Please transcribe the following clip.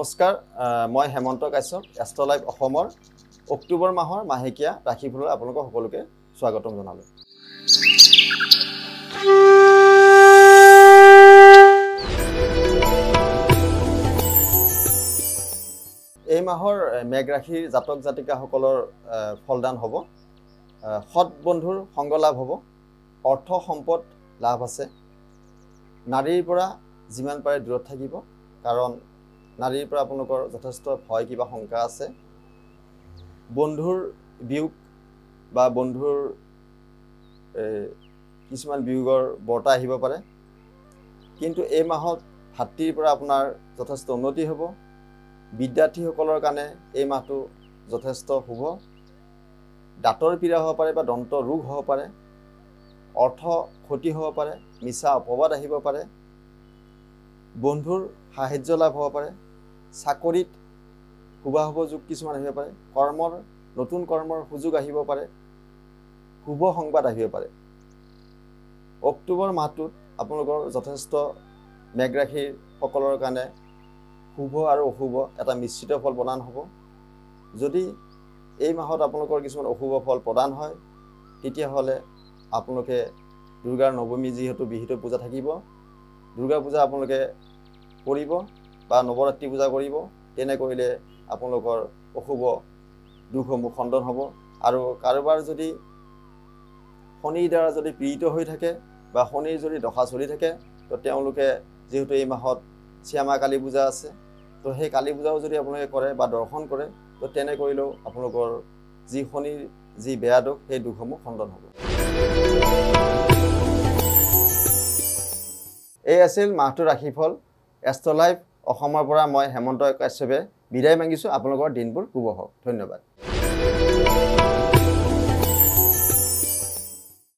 নমস্কাৰ মই Hemanta Kashyap astro live অসমৰ অক্টোবৰ মাহৰ মাহেকীয়া ৰাশিফলৰ আপোনালোক সকলোকে স্বাগতম জনালো। এই মাহৰ মেঘ ৰাশিৰ জাতক জাতিকাসকলৰ ফলদান হ'ব। সৎ বন্ধুৰ সংগ লাভ হ'ব, অৰ্থ সম্পদ লাভ আছে। নাৰীৰ পৰা যিমান পাৰে দূৰত থাকিব, কাৰণ নাৰীৰ পৰা আপোনালোকৰ যথেষ্ট ভয় কিবা শংকা আছে। বন্ধুৰ বিয়োগ বা বন্ধুৰ কিছুমান বিয়োগৰ বৰ্তা আহিব পাৰে, কিন্তু এই মাহত ভাতৃৰ পৰা আপোনাৰ যথেষ্ট উন্নতি হ'ব। বিদ্যাৰ্থীসকলৰ কাৰণে এই মাহটো যথেষ্ট শুভ। দাঁতৰ পীড়া হ'ব পাৰে বা দন্ত ৰোগ হ'ব পাৰে, অৰ্থ ক্ষতি হ'ব পাৰে, মিছা অপবাদ আহিব পাৰে, বন্ধুৰ সাহায্য লাভ হ'ব পাৰে, চাকৰিত শুভাশুভ যোগ কিছুমান আহিব পাৰে, নতুন কৰ্মৰ সুযোগ আহিব পাৰে, শুভ সংবাদ আহিব পাৰে। অক্টোবৰ মাহটোত আপোনালোকৰ যথেষ্ট মেঘ ৰাশিৰ সকলৰ কাৰণে শুভ আৰু অশুভ এটা মিশ্ৰিত ফল প্ৰদান হ'ব। যদি এই মাহত আপোনালোকৰ কিছুমান অশুভ ফল প্ৰদান হয়, তেতিয়াহ'লে আপোনালোকে দুৰ্গাৰ নৱমী যিহেতু বিহিত পূজা থাকিব, দুৰ্গা পূজা আপোনালোকে কৰিব বা নৱৰাত্ৰি পূজা কৰিব। তেনে কৰিলে আপোনালোকৰ অশুভ দুখসমূহ খণ্ডন হ'ব। আৰু কাৰোবাৰ যদি শনিৰ দ্বাৰা যদি পীড়িত হৈ থাকে বা শনিৰ যদি দশা চলি থাকে, তো তেওঁলোকে যিহেতু এই মাহত শ্যামা কালী পূজা আছে, তো সেই কালী পূজাও যদি আপোনালোকে কৰে বা দৰ্শন কৰে, তো তেনে কৰিলেও আপোনালোকৰ যি শনিৰ যি বেয়া দুখ, সেই দুখসমূহ খণ্ডন হ'ব। এই আছিল মাহটোৰ ৰাশিফল। এষ্ট্ৰ লাইভ অসমৰ পৰা মই হেমন্ত কাশ্যপে বিদায় মাগিছোঁ। আপোনালোকৰ দিনবোৰ শুভ হওক। ধন্যবাদ।